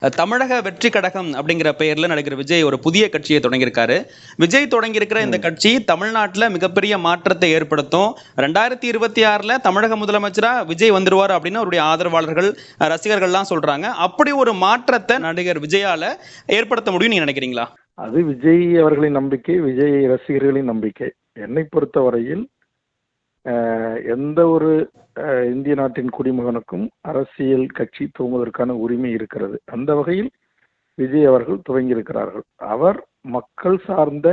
தமிழக வெற்றி கழகம் அப்படிங்கிற பெயர்ல நடிகர் விஜய் ஒரு புதிய கட்சியை தொடங்கியிருக்காரு. விஜய் தொடங்கியிருக்கிற இந்த ம். கட்சி தமிழ்நாட்டுல மிகப்பெரிய மாற்றத்தை ஏற்படுத்தும். 2026ல தமிழக முதலமைச்சரா விஜய் வந்துருவார் அப்படின்னு அவருடைய ஆதரவாளர்கள், ரசிகர்கள்லாம் சொல்றாங்க. அப்படி ஒரு மாற்றத்தை நடிகர் விஜயால ஏற்படுத்த முடியும் நீங்க நினைக்கிறீங்களா? அது விஜய் அவர்களின் நம்பிக்கை, விஜய் ரசிகர்களின் நம்பிக்கை. என்னை பொறுத்தவரையில் எந்த ஒரு இந்திய நாட்டின் குடிமகனுக்கும் அரசியல் கட்சி துவங்குவதற்கான உரிமை இருக்கிறது. அந்த வகையில் விஜய் அவர்கள் துவங்கியிருக்கிறார்கள். அவர் மக்கள் சார்ந்த,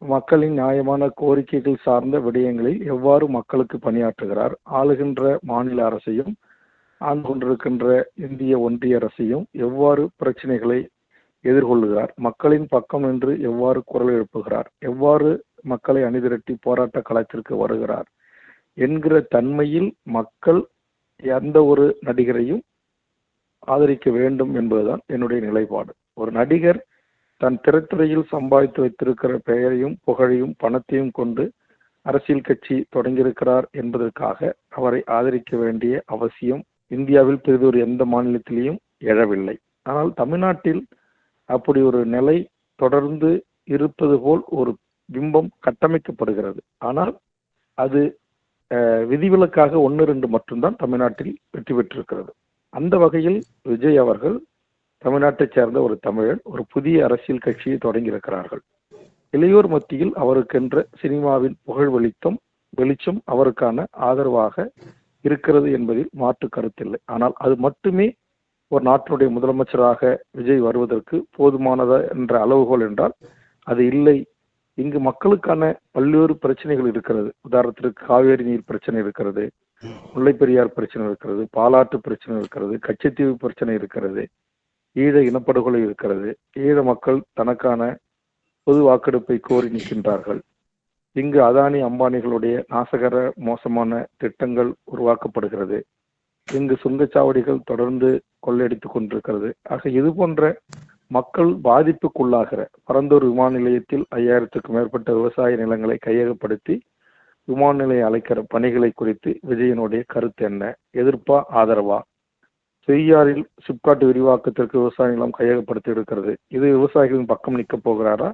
மக்களின் நியாயமான கோரிக்கைகள் சார்ந்த விடயங்களில் எவ்வாறு மக்களுக்கு பணியாற்றுகிறார், ஆளுகின்ற மாநில அரசையும் ஆண்டு கொண்டிருக்கின்ற இந்திய ஒன்றிய அரசையும் எவ்வாறு பிரச்சனைகளை எதிர்கொள்ளுகிறார், மக்களின் பக்கம் நின்று எவ்வாறு குரல் எழுப்புகிறார், எவ்வாறு மக்களை அணிதிரட்டி போராட்ட களத்திற்கு வருகிறார் என்கிற தன்மையில் மக்கள் எந்த ஒரு நடிகரையும் ஆதரிக்க வேண்டும் என்பதுதான் என்னுடைய நிலைப்பாடு. ஒரு நடிகர் தன் திரைத்துறையில் சம்பாதித்து வைத்திருக்கிற பெயரையும் புகழையும் பணத்தையும் கொண்டு அரசியல் கட்சி தொடங்கியிருக்கிறார் என்பதற்காக அவரை ஆதரிக்க வேண்டிய அவசியம் இந்தியாவில் பெரிதொரு எந்த மாநிலத்திலேயும் எழவில்லை. ஆனால் தமிழ்நாட்டில் அப்படி ஒரு நிலை தொடர்ந்து இருப்பது போல் ஒரு பிம்பம் கட்டமைக்கப்படுகிறது. ஆனால் அது விதிவிலக்காக 1-2 மட்டும்தான் தமிழ்நாட்டில் வெற்றி பெற்றிருக்கிறது. அந்த வகையில் விஜய் அவர்கள் தமிழ்நாட்டைச் சேர்ந்த ஒரு தமிழன் ஒரு புதிய அரசியல் கட்சியை தொடங்கியிருக்கிறார்கள். இளையோர் மத்தியில் அவருக்கென்ற சினிமாவின் புகழ் வெளிச்சம் அவருக்கான ஆதரவாக இருக்கிறது என்பதில் மாற்று கருத்தில்லை. ஆனால் அது மட்டுமே ஒரு நாட்டினுடைய முதலமைச்சராக விஜய் வருவதற்கு போதுமானதா என்ற அளவுகோல் என்றால் அது இல்லை. இங்கு மக்களுக்கான பல்வேறு பிரச்சனைகள் இருக்கிறது. உதாரணத்திற்கு காவேரி நீர் பிரச்சனை இருக்கிறது, முல்லைப்பெரியார் பிரச்சனை இருக்கிறது, பாலாற்று பிரச்சனை இருக்கிறது, கச்சத்தீவு பிரச்சனை இருக்கிறது, ஈழ இனப்படுகொலை இருக்கிறது. ஈழ மக்கள் தனக்கான பொது வாக்கெடுப்பை கோரி நிற்கின்றார்கள். இங்கு அதானி அம்பானிகளுடைய நாசகர மோசமான திட்டங்கள் உருவாக்கப்படுகிறது. இங்கு சுங்கச்சாவடிகள் தொடர்ந்து கொள்ளையடித்துக் கொண்டிருக்கிறது. ஆக இது போன்ற மக்கள் பாதிப்புக்குள்ளாகிற பரந்தூர் விமான நிலையத்தில் 5000க்கும் மேற்பட்ட விவசாய நிலங்களை கையகப்படுத்தி விமான நிலையம் அழைக்கிற பணிகளை குறித்து விஜயனுடைய கருத்து என்ன? எதிர்ப்பா ஆதரவா? செய்யாறில் சிப்காட் விரிவாக்கத்திற்கு விவசாய நிலம் கையகப்படுத்தி இருக்கிறது. இது விவசாயிகளின் பக்கம் நிற்க போகிறாரா,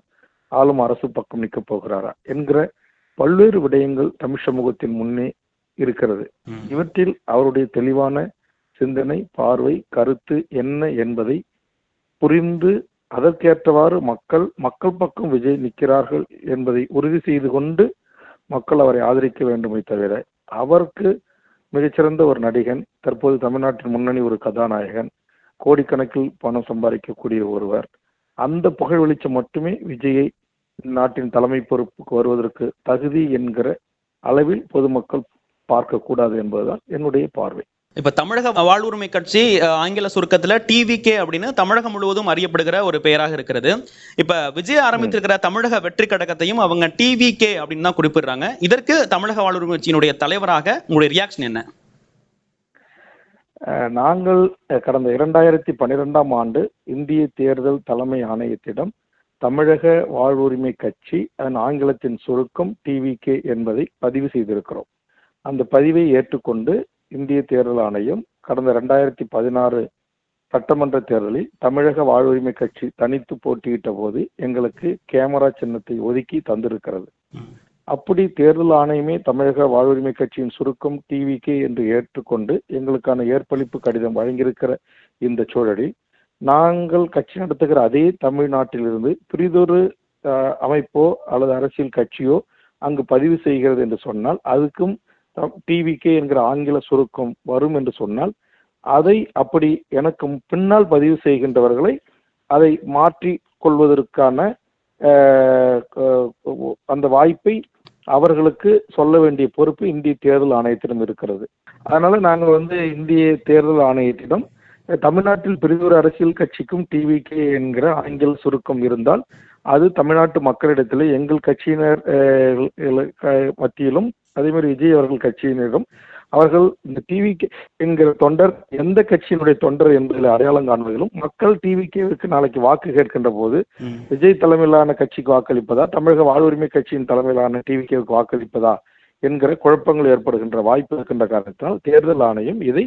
ஆளும் அரசு பக்கம் நிற்க போகிறாரா என்கிற பல்வேறு விடயங்கள் தமிழ் சமூகத்தின் முன்னே இருக்கிறது. இவற்றில் அவருடைய தெளிவான சிந்தனை, பார்வை, கருத்து என்ன என்பதை புரிந்து அதற்கேற்றவாறு மக்கள் பக்கம் விஜய் நிற்கிறார்கள் என்பதை உறுதி செய்து கொண்டு மக்கள் அவரை ஆதரிக்க வேண்டுமே தவிர, அவருக்கு மிகச்சிறந்த ஒரு நடிகன், தற்போது தமிழ்நாட்டின் முன்னணி ஒரு கதாநாயகன், கோடிக்கணக்கில் பணம் சம்பாதிக்கக்கூடிய ஒருவர், அந்த புகழ் வெளிச்சம் மட்டுமே விஜயை நாட்டின் தலைமை பொறுப்புக்கு வருவதற்கு தகுதி என்கிற அளவில் பொதுமக்கள் பார்க்கக்கூடாது என்பதுதான் என்னுடைய பார்வை. இப்ப தமிழக வாழ்வுரிமை கட்சி ஆங்கில சுருக்கத்துல டிவிகே அப்படின்னு தமிழகம் முழுவதும் அறியப்படுகிற ஒரு பெயராக இருக்கிறது. இப்ப விஜய் ஆரம்பித்திருக்கிற தமிழக வெற்றி கழகத்தையும் அவங்க டிவிகே அப்படின்னு தான் குறிப்பிடுறாங்க. இதற்கு தமிழக வாழ்வுரிமை கட்சியினுடைய தலைவராக உங்களுடைய ரியாக்ஷன் என்ன? நாங்கள் கடந்த 2012ஆம் ஆண்டு இந்திய தேர்தல் தலைமை ஆணையத்திடம் தமிழக வாழ்வுரிமை கட்சி அதன் ஆங்கிலத்தின் சுருக்கம் டிவிகே என்பதை பதிவு செய்திருக்கிறோம். அந்த பதிவை ஏற்றுக்கொண்டு இந்திய தேர்தல் ஆணையம் கடந்த 2016 சட்டமன்ற தேர்தலில் தமிழக வாழ்வுரிமை கட்சி தனித்து போட்டியிட்ட போது எங்களுக்கு கேமரா சின்னத்தை ஒதுக்கி தந்திருக்கிறது. அப்படி தேர்தல் ஆணையமே தமிழக வாழ்வுரிமை கட்சியின் சுருக்கம் டிவிகே என்று ஏற்றுக்கொண்டு எங்களுக்கான ஏற்பளிப்பு கடிதம் வழங்கியிருக்கிற இந்த சூழலில் நாங்கள் கட்சி நடத்துகிற அதே தமிழ்நாட்டிலிருந்து பிரிதொரு அமைப்போ அல்லது அரசியல் கட்சியோ அங்கு பதிவு செய்கிறது என்று சொன்னால் அதுக்கும் டிவிகே என்கிற ஆங்கில சுருக்கம் வரும் என்று சொன்னால் அதை அப்படி எனக்கு பின்னால் பதிவு செய்கின்றவர்களை அதை மாற்றி கொள்வதற்கான அந்த வாய்ப்பை அவர்களுக்கு சொல்ல வேண்டிய பொறுப்பு இந்திய தேர்தல் ஆணையத்திடம் இருக்கிறது. அதனால நாங்கள் இந்திய தேர்தல் ஆணையத்திடம் தமிழ்நாட்டில் பெரிதொரு அரசியல் கட்சிக்கும் டிவிகே என்கிற ஆங்கில சுருக்கம் இருந்தால் அது தமிழ்நாட்டு மக்களிடத்தில் எங்கள் கட்சியினர் மத்தியிலும் அதே மாதிரி விஜய் அவர்கள் கட்சியினரும் அவர்கள் இந்த டிவிகே என்கிற தொண்டர் எந்த கட்சியினுடைய தொண்டர் என்பதில் அடையாளம் காண்பதிலும் மக்கள் டிவிகேவுக்கு நாளைக்கு வாக்கு கேட்கின்ற போது விஜய் தலைமையிலான கட்சிக்கு வாக்களிப்பதா, தமிழக வாழ்வுரிமை கட்சியின் தலைமையிலான டிவிகேவுக்கு வாக்களிப்பதா என்கிற குழப்பங்கள் ஏற்படுகின்ற வாய்ப்பு இருக்கின்ற காரணத்தினால் தேர்தல் ஆணையம் இதை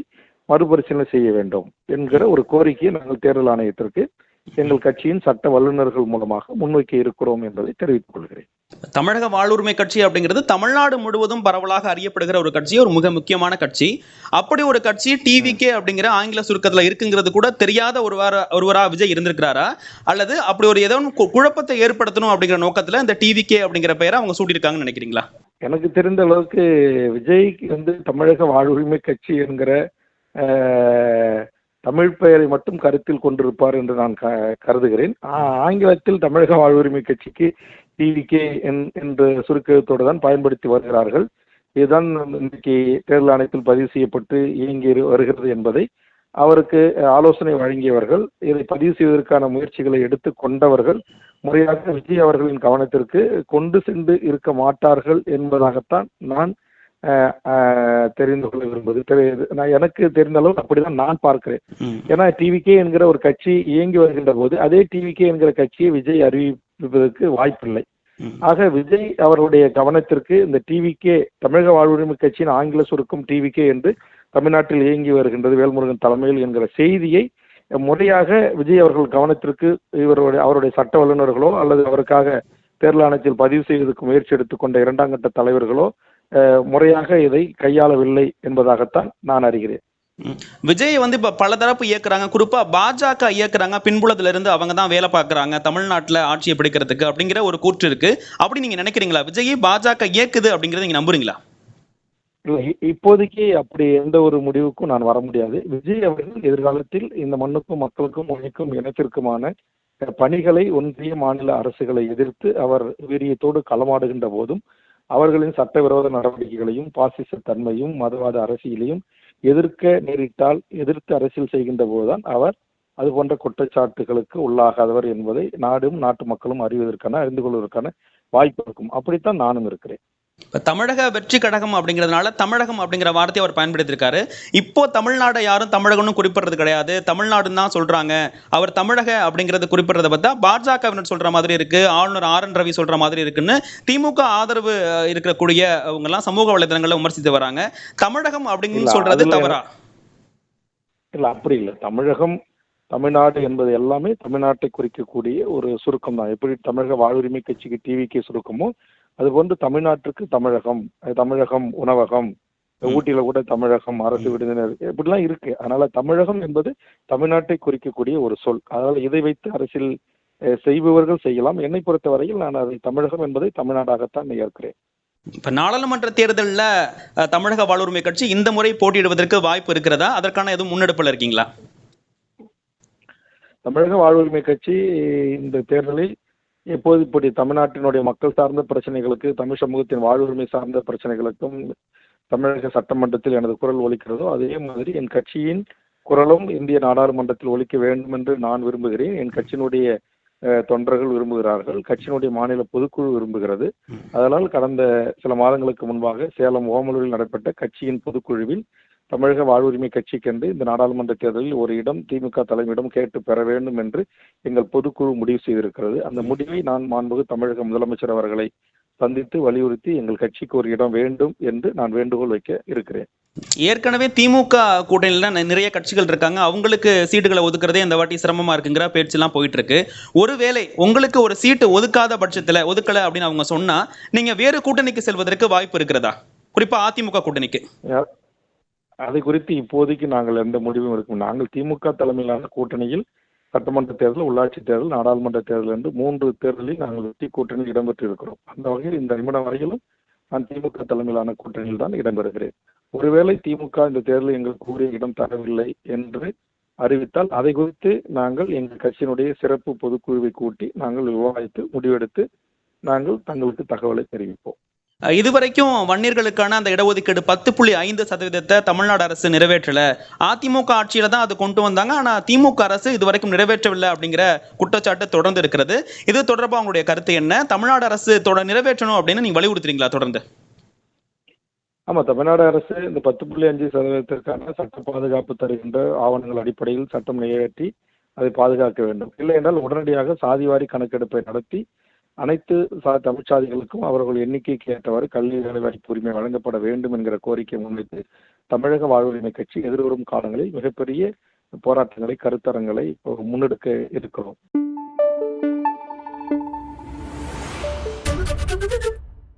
மறுபரிசீலனை செய்ய வேண்டும் என்கிற ஒரு கோரிக்கையை நாங்கள் தேர்தல் ஆணையத்திற்கு எங்கள் கட்சியின் சட்ட வல்லுநர்கள் மூலமாக முன்வைக்க இருக்கிறோம் என்பதை தெரிவித்துக் கொள்கிறேன். தமிழக வாழ்வுரிமை கட்சி அப்படிங்கிறது தமிழ்நாடு முழுவதும் பரவலாக அறியப்படுகிற ஒரு கட்சி, ஒரு மிக முக்கியமான கட்சி. அப்படி ஒரு கட்சி டிவிகே அப்படிங்கிற ஆங்கில சுருக்கத்துல இருக்குங்கிறது கூட தெரியாத ஒருவரா விஜய் இருந்திருக்கிறாரா, அல்லது அப்படி ஒரு ஏதோ குழப்பத்தை ஏற்படுத்தணும் அப்படிங்கிற நோக்கத்துல இந்த டிவிகே அப்படிங்கிற பெயரை அவங்க சூட்டியிருக்காங்கன்னு நினைக்கிறீங்களா? எனக்கு தெரிந்த அளவுக்கு விஜய்க்கு தமிழக வாழ்வுரிமை கட்சி என்கிற தமிழ் பெயரை மட்டும் கருத்தில் கொண்டிருப்பார் என்று நான் கருதுகிறேன். ஆங்கிலத்தில் தமிழக வாழ்வுரிமை கட்சிக்கு டிவிகே என்ற சுருக்கத்தோடு தான் பயன்படுத்தி வருகிறார்கள். இதுதான் இன்றைக்கு தேர்தல் ஆணையத்தில் பதிவு செய்யப்பட்டு இயங்கி வருகிறது என்பதை அவருக்கு ஆலோசனை வழங்கியவர்கள், இதை பதிவு செய்வதற்கான முயற்சிகளை எடுத்து கொண்டவர்கள் முறையாக விஜய் அவர்களின் கவனத்திற்கு கொண்டு சென்று இருக்க மாட்டார்கள் என்பதாகத்தான் நான் தெரிந்து கொள்ள விரும்புவது. எனக்கு தெரிந்த அளவு அப்படிதான் நான் பார்க்கிறேன். ஏன்னா டிவிகே என்கிற ஒரு கட்சி இயங்கி வருகின்ற போது அதே டிவிகே என்கிற கட்சியை விஜய் அறிவிப்பதற்கு வாய்ப்பில்லை. ஆக விஜய் அவருடைய கவனத்திற்கு இந்த டிவிகே தமிழக வாழ்வுரிமை கட்சியின் ஆங்கில சுருக்கம் டிவிகே என்று தமிழ்நாட்டில் இயங்கி வருகின்றது வேல்முருகன் தலைமையில் என்கிற செய்தியை முறையாக விஜய் அவர்கள் கவனத்திற்கு அவருடைய சட்ட வல்லுநர்களோ அல்லது அவருக்காக தேர்தல் ஆணையத்தில் பதிவு செய்வதற்கு முயற்சி எடுத்துக்கொண்ட இரண்டாம் கட்ட தலைவர்களோ முறையாக இதை கையாளவில்லை என்பதாகத்தான் நான் அறிகிறேன். விஜய் இப்ப பல தரப்பு இயக்குறாங்க, குறிப்பா பாஜக இயக்குறாங்க, பின்புலத்துல இருந்து அவங்க தான் வேலை பார்க்கறாங்க தமிழ்நாட்டுல ஆட்சியை பிடிக்கிறதுக்கு அப்படிங்கிற ஒரு கூற்று இருக்கு. அப்படி நீங்க நினைக்கிறீங்களா? விஜய் பாஜக இயக்குது அப்படிங்கறத நீங்க நம்புறீங்களா? இப்போதைக்கு அப்படி எந்த ஒரு முடிவுக்கும் நான் வர முடியாது. விஜய் அவர்கள் எதிர்காலத்தில் இந்த மண்ணுக்கும் மக்களுக்கும் மொழிக்கும் இனத்திற்குமான பணிகளை ஒன்றிய மாநில அரசுகளை எதிர்த்து அவர் வீரியத்தோடு களமாடுகின்ற போதும் அவர்களின் சட்டவிரோத நடவடிக்கைகளையும் பாசிச தன்மையும் மதவாத அரசியலையும் எதிர்க்க நேரிட்டால் எதிர்த்து அரசியல் செய்கின்ற போதுதான் அவர் அது போன்ற குற்றச்சாட்டுகளுக்கு உள்ளாகாதவர் என்பதை நாடும் நாட்டு மக்களும் அறிந்து கொள்வதற்கான வாய்ப்பு இருக்கும். அப்படித்தான் நானும் இருக்கிறேன். இப்ப தமிழக வெற்றி கழகம் அப்படிங்கிறதுனால தமிழகம் அப்படிங்கிற வார்த்தையை அவர் பயன்படுத்தியிருக்காரு. இப்போ தமிழ்நாடை யாரும் தமிழகம்னு குறிப்பிடுறது கிடையாது, தமிழ்நாடுன்னு தான் சொல்றாங்க. அவர் தமிழக அப்படிங்கறது குறிப்பிடுறத பார்த்தா பாஜகவினர் சொல்ற மாதிரி இருக்கு, ஆளுநர் ஆர் என் ரவி சொல்ற மாதிரி இருக்குன்னு திமுக ஆதரவு இருக்கக்கூடிய அவங்க எல்லாம் சமூக வலைதளங்கள்ல விமர்சித்து வராங்க. தமிழகம் அப்படின்னு சொல்றது தவறா? இல்ல, அப்படி இல்லை. தமிழகம் தமிழ்நாடு என்பது எல்லாமே தமிழ்நாட்டை குறிக்கக்கூடிய ஒரு சுருக்கம் தான். எப்படி தமிழக வாழ்வுரிமை கட்சிக்கு டிவிகே சுருக்கமோ அதுபோன்று தமிழ்நாட்டுக்கு தமிழகம் உணவகம், ஊட்டியில கூட தமிழகம் அரசு விருந்தினர் இப்படிலாம் இருக்கு. அதனால தமிழகம் என்பது தமிழ்நாட்டை குறிக்கக்கூடிய ஒரு சொல். அதனால இதை வைத்து அரசியல் செய்பவர்கள் செய்யலாம். என்னை பொறுத்தவரையில் நான் அதை தமிழகம் என்பதை தமிழ்நாடாகத்தான் ஏற்கிறேன். இப்ப நாடாளுமன்ற தேர்தலில் தமிழக வாழ்வுரிமை கட்சி இந்த முறை போட்டியிடுவதற்கு வாய்ப்பு இருக்கிறதா? அதற்கான எதுவும் முன்னெடுப்புல இருக்கீங்களா? தமிழக வாழ்வுரிமை கட்சி இந்த தேர்தலில் எப்போது இப்படி தமிழ்நாட்டினுடைய மக்கள் சார்ந்த பிரச்சனைகளுக்கு, தமிழ் சமூகத்தின் வாழ்வுரிமை சார்ந்த பிரச்சனைகளுக்கும் தமிழக சட்டமன்றத்தில் எனது குரல் ஒலிக்கிறதோ அதே மாதிரி என் கட்சியின் குரலும் இந்திய நாடாளுமன்றத்தில் ஒலிக்க வேண்டும் என்று நான் விரும்புகிறேன். என் கட்சியினுடைய தொண்டர்கள் விரும்புகிறார்கள், கட்சியினுடைய மாநில பொதுக்குழு விரும்புகிறது. அதனால் கடந்த சில மாதங்களுக்கு முன்பாக சேலம் ஓமலூரில் நடைபெற்ற கட்சியின் பொதுக்குழுவில் தமிழக வாழ்வுரிமை கட்சிக்கென்று இந்த நாடாளுமன்ற தேர்தலில் ஒரு இடம் திமுக தலைமையிடம் கேட்டு பெற வேண்டும் என்று எங்கள் பொதுக்குழு முடிவு செய்திருக்கிறது. அந்த முடிவை நான் மாண்புமிகு தமிழக முதலமைச்சர் அவர்களை சந்தித்து வலியுறுத்தி எங்கள் கட்சிக்கு ஒரு இடம் வேண்டும் என்று நான் வேண்டுகோள் வைக்க இருக்கிறேன். ஏற்கனவே திமுக கூட்டணியில நிறைய கட்சிகள் இருக்காங்க, அவங்களுக்கு சீட்டுகளை ஒதுக்குறதே இந்த வாட்டி சிரமமா இருக்குங்கிற பேச்செல்லாம் போயிட்டு இருக்கு. ஒருவேளை உங்களுக்கு ஒரு சீட்டு ஒதுக்காத பட்சத்துல ஒதுக்கல அப்படின்னு அவங்க சொன்னா நீங்க வேறு கூட்டணிக்கு செல்வதற்கு வாய்ப்பு இருக்கிறதா? குறிப்பா அதிமுக கூட்டணிக்கு. அதை குறித்து இப்போதைக்கு நாங்கள் எந்த முடிவும் இருக்கும். நாங்கள் திமுக தலைமையிலான கூட்டணியில் சட்டமன்ற தேர்தல், உள்ளாட்சி தேர்தல், நாடாளுமன்ற தேர்தல் என்று 3 தேர்தலில் நாங்கள் வெற்றி கூட்டணியில் இடம்பெற்று இருக்கிறோம். அந்த வகையில் இந்த நிமிடம் வரையிலும் நான் திமுக தலைமையிலான கூட்டணியில் தான் இடம்பெறுகிறேன். ஒருவேளை திமுக இந்த தேர்தலில் எங்களுக்கு கூறிய இடம் தரவில்லை என்று அறிவித்தால் அதை குறித்து நாங்கள் எங்கள் கட்சியினுடைய சிறப்பு பொதுக்குழுவை கூட்டி நாங்கள் விவாதித்து முடிவெடுத்து நாங்கள் தங்களுக்கு தகவலை தெரிவிப்போம். இதுவரைக்கும் வன்னியர்களுக்கான அந்த இடஒதுக்கீடு 10.5% தமிழ்நாடு அரசு நிறைவேற்றல. அதிமுக ஆட்சியில தான் அது கொண்டு வந்தாங்க, ஆனா திமுக அரசு இதுவரைக்கும் நிறைவேற்றவில்லை அப்படிங்கிற குற்றச்சாட்டு தொடர்ந்து இருக்கிறது. இது தொடர்பாக உங்களுடைய கருத்து என்ன? தமிழ்நாடு அரசு நிறைவேற்றணும் அப்படின்னு நீங்க வலியுறுத்துறீங்களா தொடர்ந்து? ஆமா, தமிழ்நாடு அரசு இந்த 10.5% சட்ட பாதுகாப்பு தருகின்ற ஆவணங்கள் அடிப்படையில் சட்டம் நிறைவேற்றி அதை பாதுகாக்க வேண்டும். இல்லை என்றால் உடனடியாக சாதிவாரி கணக்கெடுப்பை நடத்தி அனைத்து தமிழ்ச்சாதிகளுக்கும் அவர்கள் எண்ணிக்கைக்கு ஏற்றவாறு கல்வி வேலைவாய்ப்பு உரிமை வழங்கப்பட வேண்டும் என்கிற கோரிக்கை முன்வைத்து தமிழக வாழ்வுரிமை கட்சி எதிர்வரும் காலங்களில் மிகப்பெரிய போராட்டங்களை, கருத்தரங்களை முன்னெடுக்க இருக்கிறோம்.